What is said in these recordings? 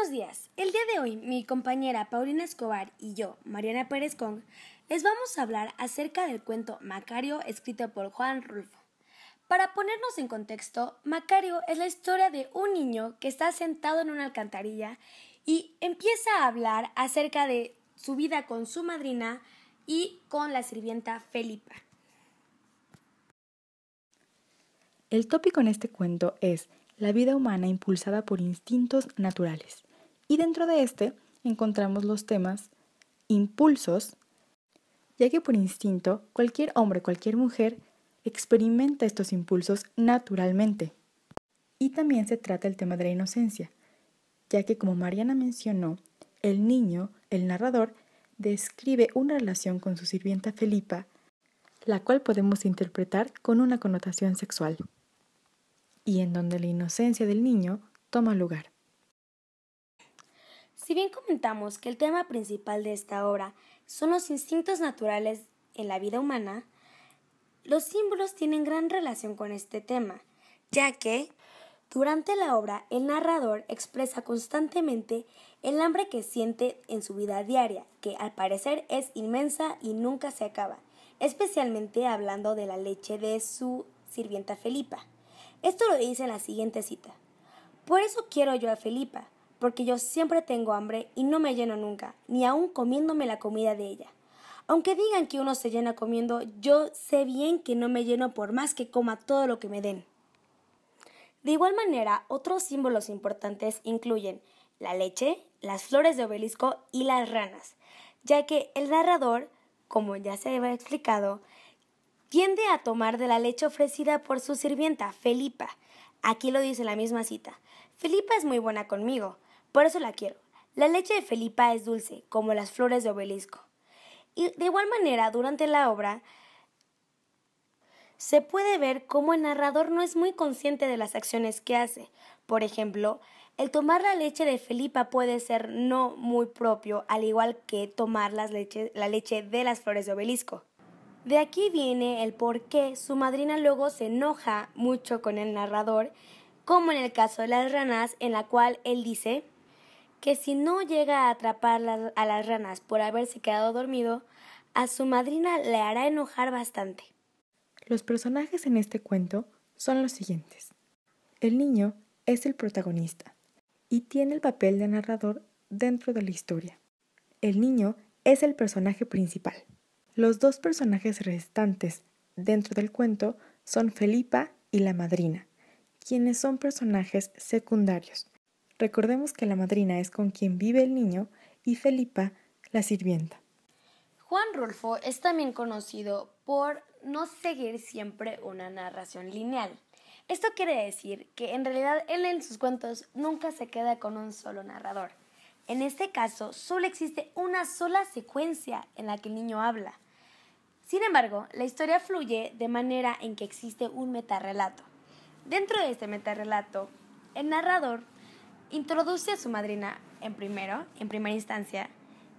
Buenos días. El día de hoy, mi compañera Paulina Escobar y yo, Mariana Pérez Kong, les vamos a hablar acerca del cuento Macario, escrito por Juan Rulfo. Para ponernos en contexto, Macario es la historia de un niño que está sentado en una alcantarilla y empieza a hablar acerca de su vida con su madrina y con la sirvienta Felipa. El tópico en este cuento es la vida humana impulsada por instintos naturales. Y dentro de este encontramos los temas impulsos, ya que por instinto cualquier hombre, cualquier mujer experimenta estos impulsos naturalmente. Y también se trata el tema de la inocencia, ya que como Mariana mencionó, el niño, el narrador, describe una relación con su sirvienta Felipa, la cual podemos interpretar con una connotación sexual, y en donde la inocencia del niño toma lugar. Si bien comentamos que el tema principal de esta obra son los instintos naturales en la vida humana, los símbolos tienen gran relación con este tema, ya que durante la obra el narrador expresa constantemente el hambre que siente en su vida diaria, que al parecer es inmensa y nunca se acaba, especialmente hablando de la leche de su sirvienta Felipa. Esto lo dice en la siguiente cita: por eso quiero yo a Felipa, porque yo siempre tengo hambre y no me lleno nunca, ni aun comiéndome la comida de ella. Aunque digan que uno se llena comiendo, yo sé bien que no me lleno por más que coma todo lo que me den. De igual manera, otros símbolos importantes incluyen la leche, las flores de obelisco y las ranas, ya que el narrador, como ya se había explicado, tiende a tomar de la leche ofrecida por su sirvienta, Felipa. Aquí lo dice en la misma cita: Felipa es muy buena conmigo, por eso la quiero. La leche de Felipa es dulce, como las flores de obelisco. Y de igual manera, durante la obra, se puede ver cómo el narrador no es muy consciente de las acciones que hace. Por ejemplo, el tomar la leche de Felipa puede ser no muy propio, al igual que tomar la leche de las flores de obelisco. De aquí viene el por qué su madrina luego se enoja mucho con el narrador, como en el caso de las ranas, en la cual él dice que si no llega a atrapar a las ranas por haberse quedado dormido, a su madrina le hará enojar bastante. Los personajes en este cuento son los siguientes. El niño es el protagonista y tiene el papel de narrador dentro de la historia. El niño es el personaje principal. Los dos personajes restantes dentro del cuento son Felipa y la madrina, quienes son personajes secundarios. Recordemos que la madrina es con quien vive el niño y Felipa la sirvienta. Juan Rulfo es también conocido por no seguir siempre una narración lineal. Esto quiere decir que en realidad él en sus cuentos nunca se queda con un solo narrador. En este caso, solo existe una sola secuencia en la que el niño habla. Sin embargo, la historia fluye de manera en que existe un metarrelato. Dentro de este metarrelato, el narrador introduce a su madrina en primera instancia.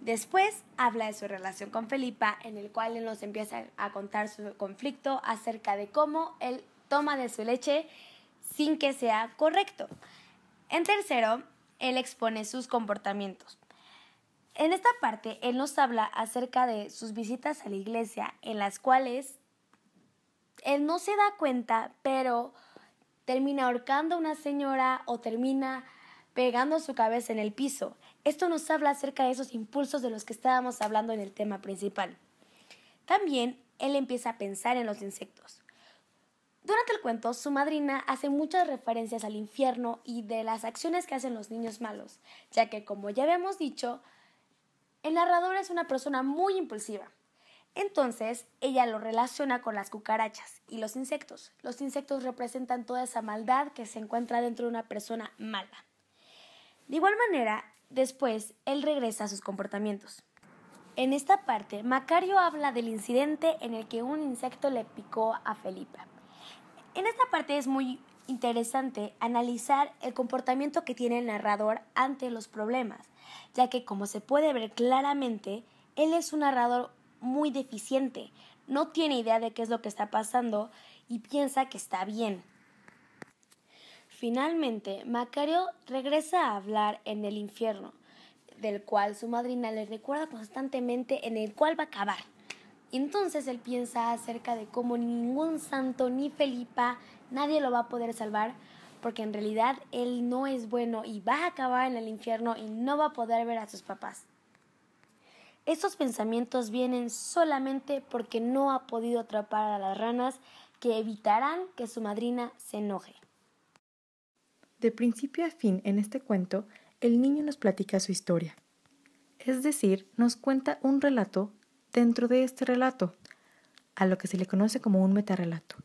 Después habla de su relación con Felipa, en el cual él nos empieza a contar su conflicto acerca de cómo él toma de su leche sin que sea correcto. En tercero, él expone sus comportamientos. En esta parte, él nos habla acerca de sus visitas a la iglesia, en las cuales él no se da cuenta, pero termina ahorcando a una señora o termina pegando su cabeza en el piso. Esto nos habla acerca de esos impulsos de los que estábamos hablando en el tema principal. También él empieza a pensar en los insectos. Durante el cuento, su madrina hace muchas referencias al infierno y de las acciones que hacen los niños malos, ya que, como ya habíamos dicho, el narrador es una persona muy impulsiva. Entonces, ella lo relaciona con las cucarachas y los insectos. Los insectos representan toda esa maldad que se encuentra dentro de una persona mala. De igual manera, después, él regresa a sus comportamientos. En esta parte, Macario habla del incidente en el que un insecto le picó a Felipa. En esta parte es muy interesante analizar el comportamiento que tiene el narrador ante los problemas, ya que, como se puede ver claramente, él es un narrador muy deficiente, no tiene idea de qué es lo que está pasando y piensa que está bien. Finalmente, Macario regresa a hablar en el infierno, del cual su madrina le recuerda constantemente en el cual va a acabar. Entonces él piensa acerca de cómo ningún santo ni Felipa, nadie lo va a poder salvar, porque en realidad él no es bueno y va a acabar en el infierno y no va a poder ver a sus papás. Estos pensamientos vienen solamente porque no ha podido atrapar a las ranas que evitarán que su madrina se enoje. De principio a fin, en este cuento, el niño nos platica su historia. Es decir, nos cuenta un relato dentro de este relato, a lo que se le conoce como un metarrelato.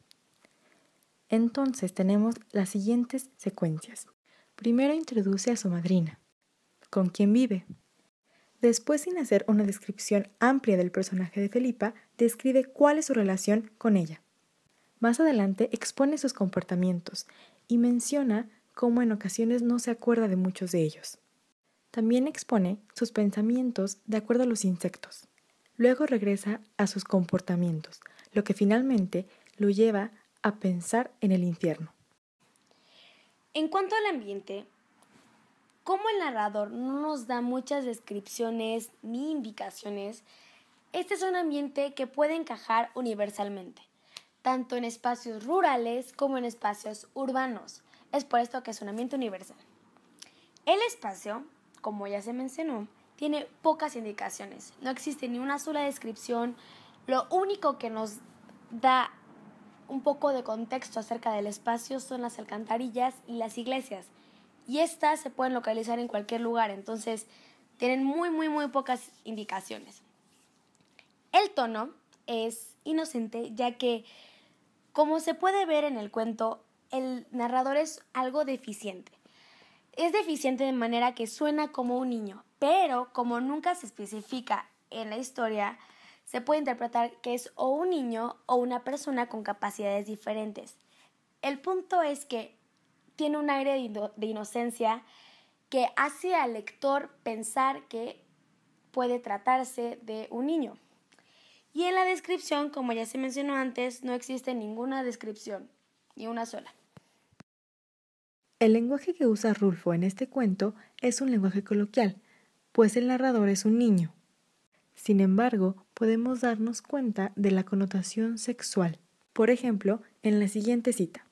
Entonces tenemos las siguientes secuencias. Primero introduce a su madrina, con quien vive. Después, sin hacer una descripción amplia del personaje de Felipa, describe cuál es su relación con ella. Más adelante expone sus comportamientos y menciona cómo en ocasiones no se acuerda de muchos de ellos. También expone sus pensamientos de acuerdo a los insectos. Luego regresa a sus comportamientos, lo que finalmente lo lleva a pensar en el infierno. En cuanto al ambiente, como el narrador no nos da muchas descripciones ni indicaciones, este es un ambiente que puede encajar universalmente, tanto en espacios rurales como en espacios urbanos. Es por esto que es un ambiente universal. El espacio, como ya se mencionó, tiene pocas indicaciones. No existe ni una sola descripción. Lo único que nos da un poco de contexto acerca del espacio son las alcantarillas y las iglesias. Y estas se pueden localizar en cualquier lugar, entonces tienen muy pocas indicaciones. El tono es inocente, ya que, como se puede ver en el cuento, el narrador es algo deficiente. Es deficiente de manera que suena como un niño, pero como nunca se especifica en la historia, se puede interpretar que es o un niño o una persona con capacidades diferentes. El punto es que tiene un aire de inocencia que hace al lector pensar que puede tratarse de un niño. Y en la descripción, como ya se mencionó antes, no existe ninguna descripción, ni una sola. El lenguaje que usa Rulfo en este cuento es un lenguaje coloquial, pues el narrador es un niño. Sin embargo, podemos darnos cuenta de la connotación sexual. Por ejemplo, en la siguiente cita.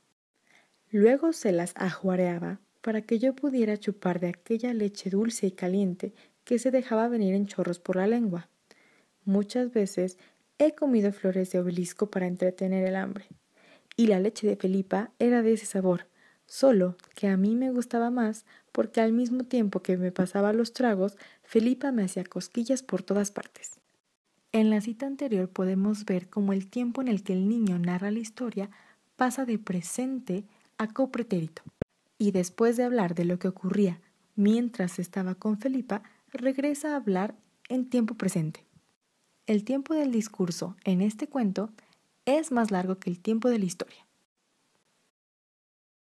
Luego se las ajuareaba para que yo pudiera chupar de aquella leche dulce y caliente que se dejaba venir en chorros por la lengua. Muchas veces he comido flores de obelisco para entretener el hambre, y la leche de Felipa era de ese sabor, solo que a mí me gustaba más porque al mismo tiempo que me pasaba los tragos, Felipa me hacía cosquillas por todas partes. En la cita anterior podemos ver cómo el tiempo en el que el niño narra la historia pasa de presente a copretérito, y después de hablar de lo que ocurría mientras estaba con Felipa, regresa a hablar en tiempo presente. El tiempo del discurso en este cuento es más largo que el tiempo de la historia.